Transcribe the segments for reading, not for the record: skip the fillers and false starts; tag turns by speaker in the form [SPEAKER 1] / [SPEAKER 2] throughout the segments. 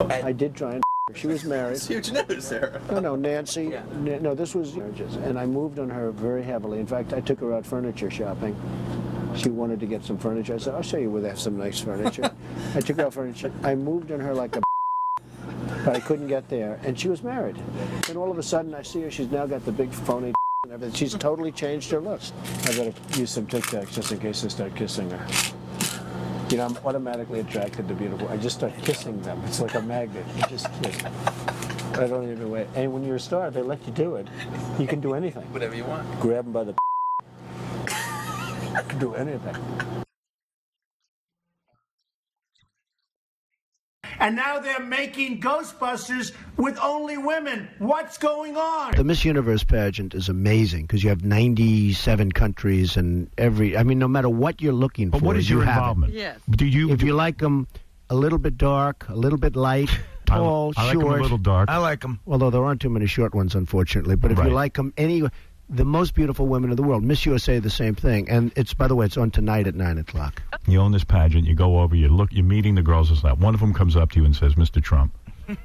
[SPEAKER 1] I did try and her. She was married.
[SPEAKER 2] It's huge news, Sarah.
[SPEAKER 1] No, Nancy. No, this was marriages. And I moved on her very heavily. In fact, I took her out furniture shopping. She wanted to get some furniture. I said, I'll show you where they have some nice furniture. I took her out furniture. I moved on her like a but I couldn't get there. And she was married. And all of a sudden, I see her. She's now got the big phony and everything. She's totally changed her looks. I better use some Tic Tacs just in case I start kissing her. You know, I'm automatically attracted to beautiful. I just start kissing them. It's like a magnet. You just kiss. I don't even wait. And when you're a star, they let you do it. You can do anything.
[SPEAKER 2] Whatever you want.
[SPEAKER 1] Grab them by the you can do anything.
[SPEAKER 3] And now they're making Ghostbusters with only women. What's going on?
[SPEAKER 1] The Miss Universe pageant is amazing because you have 97 countries and no matter what you're looking for.
[SPEAKER 4] But what is your involvement?
[SPEAKER 5] Yes.
[SPEAKER 1] If you like them a little bit dark, a little bit light, tall,
[SPEAKER 4] I like
[SPEAKER 1] short.
[SPEAKER 4] them a little dark.
[SPEAKER 6] I like them.
[SPEAKER 1] Although there aren't too many short ones, unfortunately. But if you like them, the most beautiful women in the world. Miss USA, the same thing. And by the way, it's on tonight at 9 o'clock.
[SPEAKER 4] You own this pageant. You go over. You're meeting the girls. This that. One of them comes up to you and says, "Mr. Trump, you're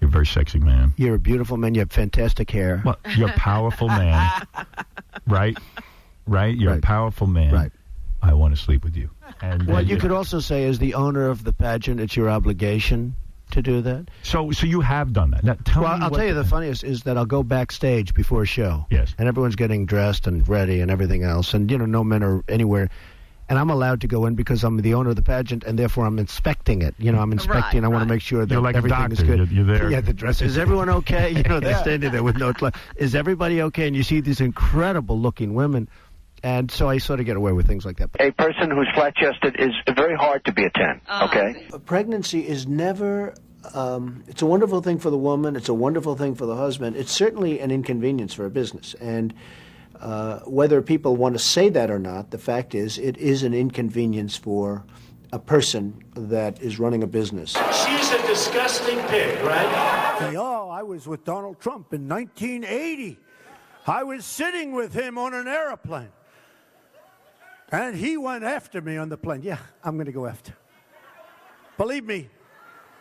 [SPEAKER 4] a very sexy man.
[SPEAKER 1] You're a beautiful man. You have fantastic hair.
[SPEAKER 4] Well, you're a powerful man, right? Right. You're a powerful man.
[SPEAKER 1] Right.
[SPEAKER 4] I want to sleep with you." And
[SPEAKER 1] what you could also say, as the owner of the pageant, it's your obligation to do that.
[SPEAKER 4] So you have done that. Now, tell me.
[SPEAKER 1] I'll tell you the funniest is that I'll go backstage before a show.
[SPEAKER 4] Yes.
[SPEAKER 1] And everyone's getting dressed and ready and everything else. And, no men are anywhere. And I'm allowed to go in because I'm the owner of the pageant, and therefore I'm inspecting it. I'm inspecting. I want to make sure that
[SPEAKER 4] you're like
[SPEAKER 1] everything
[SPEAKER 4] a
[SPEAKER 1] is
[SPEAKER 4] doctor.
[SPEAKER 1] good.
[SPEAKER 4] You're there.
[SPEAKER 1] Yeah, the dress. Is everyone okay? They're standing there with no clothes. Is everybody okay? And you see these incredible-looking women. And so I sort of get away with things like that.
[SPEAKER 7] A person who's flat-chested is very hard to be a 10, okay?
[SPEAKER 1] Pregnancy is never... it's a wonderful thing for the woman. It's a wonderful thing for the husband. It's certainly an inconvenience for a business. And whether people want to say that or not, the fact is it is an inconvenience for a person that is running a business.
[SPEAKER 3] She's a disgusting pig, right?
[SPEAKER 8] Say, I was with Donald Trump in 1980. I was sitting with him on an airplane. And he went after me on the plane. Yeah, I'm going to go after. Believe me,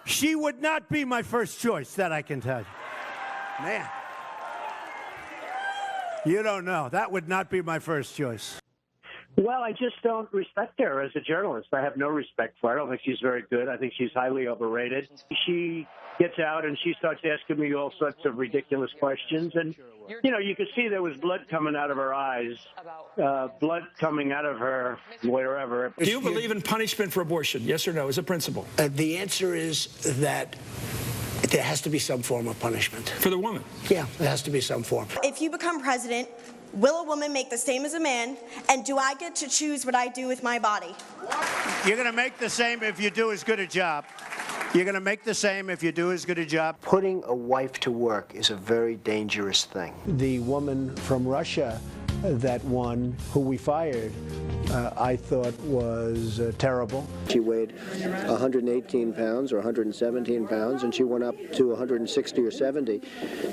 [SPEAKER 8] she would not be my first choice, that I can tell you. Man. You don't know. That would not be my first choice.
[SPEAKER 9] Well, I just don't respect her as a journalist. I have no respect for her. I don't think she's very good. I think she's highly overrated. She gets out and she starts asking me all sorts of ridiculous questions. And, you could see there was blood coming out of her eyes, blood coming out of her wherever.
[SPEAKER 10] Do you believe in punishment for abortion? Yes or no, as a principle?
[SPEAKER 11] The answer is that there has to be some form of punishment.
[SPEAKER 10] For the woman?
[SPEAKER 11] Yeah, there has to be some form.
[SPEAKER 12] If you become president, will a woman make the same as a man? And do I get to choose what I do with my body?
[SPEAKER 8] You're going to make the same if you do as good a job. You're going to make the same if you do as good a job.
[SPEAKER 1] Putting a wife to work is a very dangerous thing. The woman from Russia that won, who we fired, I thought was terrible. She weighed 118 pounds or 117 pounds, and she went up to 160 or 70.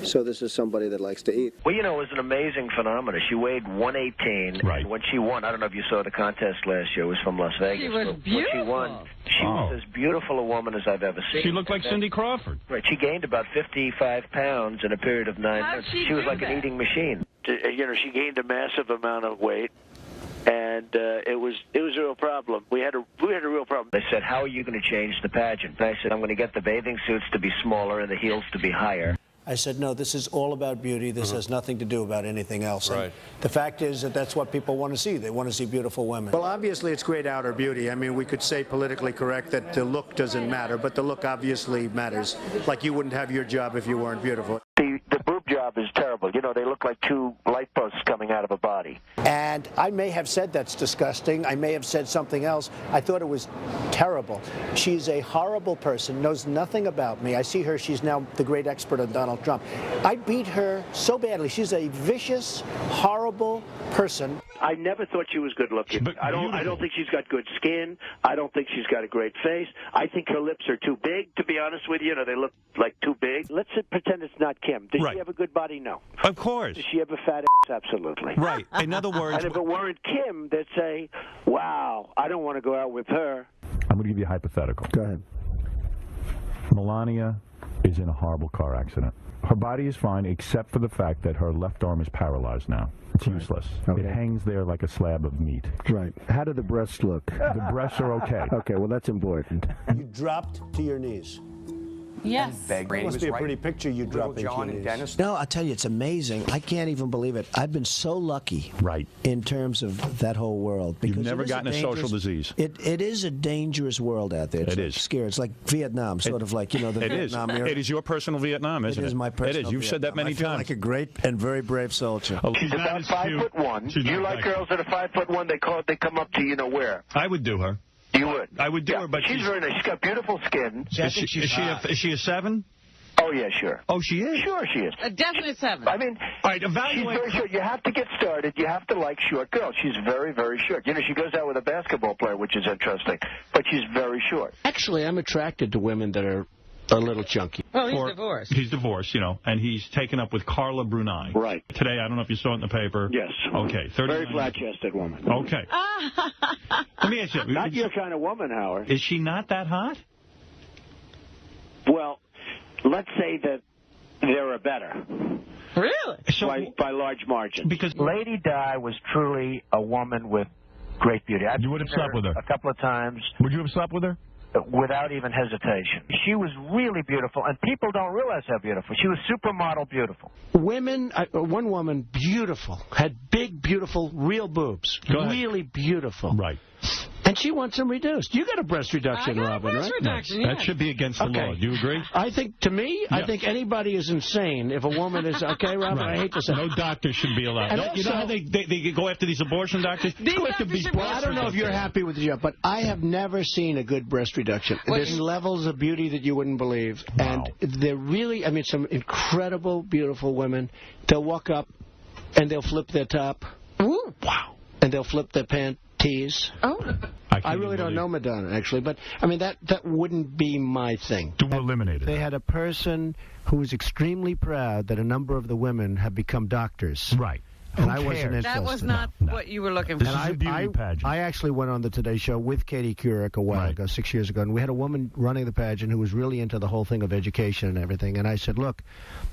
[SPEAKER 1] So this is somebody that likes to eat.
[SPEAKER 7] Well, it was an amazing phenomenon. She weighed 118.
[SPEAKER 4] Right.
[SPEAKER 7] And when she won, I don't know if you saw the contest last year. It was from Las Vegas.
[SPEAKER 5] She was beautiful.
[SPEAKER 7] When she won, she was as beautiful a woman as I've ever seen.
[SPEAKER 4] She looked like Cindy Crawford.
[SPEAKER 7] Right. She gained about 55 pounds in a period of 9 months. She was like an eating machine. She gained a massive amount of weight, and it was a real problem. We had a real problem. They said, "How are you going to change the pageant?" And I said, "I'm going to get the bathing suits to be smaller and the heels to be higher."
[SPEAKER 1] I said, no, this is all about beauty. This has nothing to do about anything else.
[SPEAKER 2] Right.
[SPEAKER 1] And the fact is that that's what people want to see. They want to see beautiful women. Well, obviously, it's great outer beauty. I mean, we could say politically correct that the look doesn't matter, but the look obviously matters. Like you wouldn't have your job if you weren't beautiful.
[SPEAKER 7] The boob job is terrible. They look like two light posts coming out of a body.
[SPEAKER 1] And I may have said that's disgusting. I may have said something else. I thought it was terrible. She's a horrible person, knows nothing about me. I see her. She's now the great expert on Donald Trump. I beat her so badly. She's a vicious, horrible person.
[SPEAKER 9] I never thought she was good looking. I don't think she's got good skin. I don't think she's got a great face. I think her lips are too big, to be honest with you. They look like too big. Let's pretend it's not Kim. Does she have a good body? No.
[SPEAKER 4] Of course.
[SPEAKER 9] Does she have a fat ass? Absolutely.
[SPEAKER 4] Right. In other words...
[SPEAKER 9] And if it weren't Kim, they'd say, wow, I don't want to go out with her.
[SPEAKER 4] I'm going to give you a hypothetical.
[SPEAKER 1] Go ahead.
[SPEAKER 4] Melania is in a horrible car accident. Her body is fine except for the fact that her left arm is paralyzed now. It's useless.
[SPEAKER 1] Okay.
[SPEAKER 4] It hangs there like a slab of meat.
[SPEAKER 1] Right. How do the breasts look?
[SPEAKER 4] The breasts are okay.
[SPEAKER 1] Okay, well, that's important. You dropped to your knees.
[SPEAKER 2] Yes.
[SPEAKER 1] It must be a pretty picture you dropping to your knees.
[SPEAKER 5] No, I'll tell you, it's amazing. I can't even believe it. I've been so lucky.
[SPEAKER 4] Right.
[SPEAKER 5] In terms of that whole world.
[SPEAKER 4] You've never gotten a social disease.
[SPEAKER 5] It is a dangerous world out there.
[SPEAKER 4] It is.
[SPEAKER 5] Scary. It's like Vietnam, sort of like, the Vietnam era.
[SPEAKER 4] It is your personal Vietnam, isn't it?
[SPEAKER 5] It is my personal
[SPEAKER 4] It is. You've said that many
[SPEAKER 5] I feel
[SPEAKER 4] times.
[SPEAKER 5] like a great and very brave soldier.
[SPEAKER 7] She's about 5'1". You like girls that are 5'1"? They come up to you know where.
[SPEAKER 4] I would do her.
[SPEAKER 7] You would.
[SPEAKER 4] I would do her, but
[SPEAKER 7] she's very nice. She's got beautiful skin.
[SPEAKER 4] Is she a 7?
[SPEAKER 7] Oh, yeah, sure.
[SPEAKER 4] Oh, she is?
[SPEAKER 7] Sure she is.
[SPEAKER 2] A definite 7.
[SPEAKER 7] I mean,
[SPEAKER 4] all right,
[SPEAKER 7] she's very short. You have to get started. You have to like short girls. She's very, very short. You know, she goes out with a basketball player, which is interesting, but she's very short.
[SPEAKER 6] Actually, I'm attracted to women that are a little chunky.
[SPEAKER 2] Well, he's divorced.
[SPEAKER 4] He's divorced, and he's taken up with Carla Bruni.
[SPEAKER 7] Right.
[SPEAKER 4] Today, I don't know if you saw it in the paper.
[SPEAKER 7] Yes.
[SPEAKER 4] Okay.
[SPEAKER 7] Very flat-chested woman.
[SPEAKER 4] Okay. Let me ask you.
[SPEAKER 7] Not your kind of woman, Howard.
[SPEAKER 4] Is she not that hot?
[SPEAKER 7] Well, let's say that there are better.
[SPEAKER 2] Really?
[SPEAKER 4] So,
[SPEAKER 7] by large margins.
[SPEAKER 4] Because
[SPEAKER 7] Lady Di was truly a woman with great beauty.
[SPEAKER 4] You would have slept with her?
[SPEAKER 7] A couple of times.
[SPEAKER 4] Would you have slept with her?
[SPEAKER 7] Without even hesitation. She was really beautiful, and people don't realize how beautiful. She was supermodel beautiful.
[SPEAKER 6] Women, one woman, beautiful, had big, beautiful, real boobs. Really beautiful.
[SPEAKER 4] Right.
[SPEAKER 6] And she wants them reduced. You got a breast reduction, Robin, right?
[SPEAKER 2] Reduction,
[SPEAKER 4] That should be against the law. Do you agree?
[SPEAKER 6] I think, to me, I think anybody is insane if a woman is, okay, Robin, I hate to say
[SPEAKER 4] no doctor should be allowed.
[SPEAKER 6] And
[SPEAKER 4] You know how they go after these abortion doctors?
[SPEAKER 6] I don't know if you're happy with the job, but I have never seen a good breast reduction. There's levels of beauty that you wouldn't believe.
[SPEAKER 4] Wow.
[SPEAKER 6] And they're really, some incredible, beautiful women. They'll walk up and they'll flip their top.
[SPEAKER 2] Ooh.
[SPEAKER 6] Wow. And they'll flip their panties.
[SPEAKER 2] Oh.
[SPEAKER 6] I really don't know Madonna, actually, but, that wouldn't be my thing.
[SPEAKER 4] To eliminate it.
[SPEAKER 1] They had a person who was extremely proud that a number of the women have become doctors.
[SPEAKER 4] Right.
[SPEAKER 1] And I wasn't interested.
[SPEAKER 2] That was not what you were looking for.
[SPEAKER 4] This is a beauty pageant.
[SPEAKER 1] I actually went on the Today Show with Katie Couric a while ago, 6 years ago, and we had a woman running the pageant who was really into the whole thing of education and everything. And I said, look,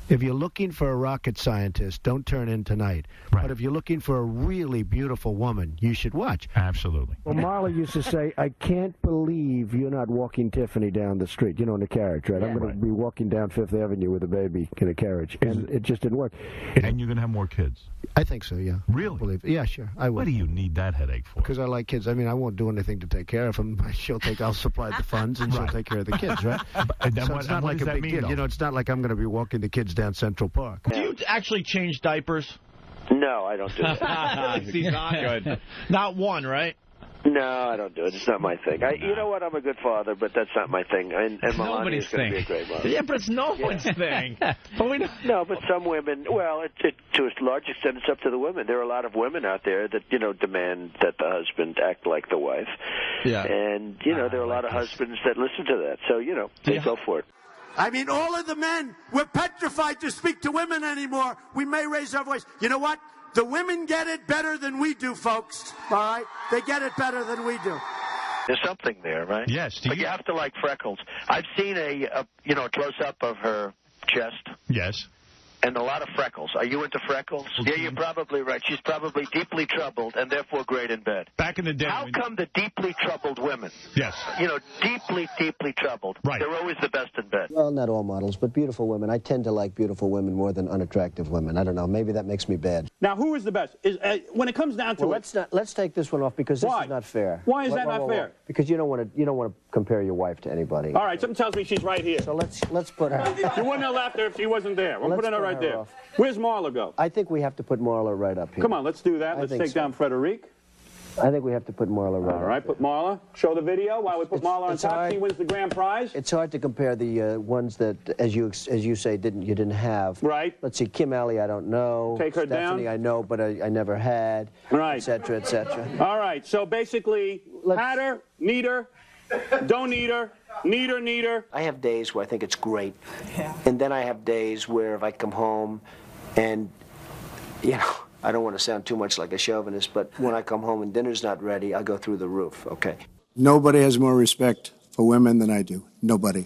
[SPEAKER 1] if you're looking for a rocket scientist, don't turn in tonight.
[SPEAKER 4] Right.
[SPEAKER 1] But if you're looking for a really beautiful woman, you should watch.
[SPEAKER 4] Absolutely.
[SPEAKER 1] Well, Marla used to say, I can't believe you're not walking Tiffany down the street, in a carriage, right? I'm going to be walking down Fifth Avenue with a baby in a carriage. And it just didn't work.
[SPEAKER 4] And you're going to have more kids?
[SPEAKER 1] I think so, yeah.
[SPEAKER 4] Really?
[SPEAKER 1] Yeah, sure. I would.
[SPEAKER 4] What do you need that headache for?
[SPEAKER 1] Because I like kids. I won't do anything to take care of them. I'll supply the funds, and she'll take care of the kids, right? So it's not like a big deal. It's not like I'm going to be walking the kids down Central Park.
[SPEAKER 13] Do you actually change diapers?
[SPEAKER 7] No, I don't do that.
[SPEAKER 13] He's not good. Not one, right?
[SPEAKER 7] No, I don't do it. It's not my thing. You know what? I'm a good father, but that's not my thing. And Melania's going to be a great mother.
[SPEAKER 13] Yeah, but it's no one's thing.
[SPEAKER 7] No, but some women, well, to a large extent, it's up to the women. There are a lot of women out there that, demand that the husband act like the wife.
[SPEAKER 13] Yeah.
[SPEAKER 7] And, there are a lot of husbands that listen to that. So, they go for it.
[SPEAKER 8] All of the men, we're petrified to speak to women anymore. We may raise our voice. You know what? The women get it better than we do, folks. All right? They get it better than we do.
[SPEAKER 7] There's something there, right?
[SPEAKER 4] Yes.
[SPEAKER 7] But you have to like freckles. I've seen a close-up of her chest.
[SPEAKER 4] Yes.
[SPEAKER 7] And a lot of freckles. Are you into freckles? Okay. Yeah, you're probably right. She's probably deeply troubled and therefore great in bed.
[SPEAKER 4] Back in the day.
[SPEAKER 7] How come the deeply troubled women?
[SPEAKER 4] Yes.
[SPEAKER 7] Deeply, deeply troubled.
[SPEAKER 4] Right.
[SPEAKER 7] They're always the best in bed.
[SPEAKER 5] Well, not all models, but beautiful women. I tend to like beautiful women more than unattractive women. I don't know. Maybe that makes me bad.
[SPEAKER 10] Now, who is the best? When it comes down to
[SPEAKER 5] Let's take this one off because this is not fair.
[SPEAKER 10] Why is that not fair?
[SPEAKER 5] Because you don't want to compare your wife to anybody.
[SPEAKER 10] All right, something tells me she's right here.
[SPEAKER 5] So let's put her.
[SPEAKER 10] You wouldn't have left her if she wasn't there. We're putting her right there.
[SPEAKER 5] Off.
[SPEAKER 10] Where's Marla go?
[SPEAKER 5] I think we have to put Marla right up here.
[SPEAKER 10] Come on, let's do that. Let's take down Frederique.
[SPEAKER 5] I think we have to put Marla right up.
[SPEAKER 10] All right, put Marla. Show the video while we put Marla on top. She wins the grand prize.
[SPEAKER 5] It's hard to compare the ones that, as you say, you didn't have.
[SPEAKER 10] Right.
[SPEAKER 5] Let's see, Kim Alley, I don't know.
[SPEAKER 10] Take her
[SPEAKER 5] Stephanie,
[SPEAKER 10] down.
[SPEAKER 5] I know, but I never had.
[SPEAKER 10] Right.
[SPEAKER 5] Et cetera, et cetera.
[SPEAKER 10] All right, so basically, had her, need her, don't need her, need her.
[SPEAKER 5] I have days where I think it's great. Yeah. And then I have days where if I come home and, I don't want to sound too much like a chauvinist, but when I come home and dinner's not ready, I go through the roof, okay?
[SPEAKER 8] Nobody has more respect for women than I do. Nobody.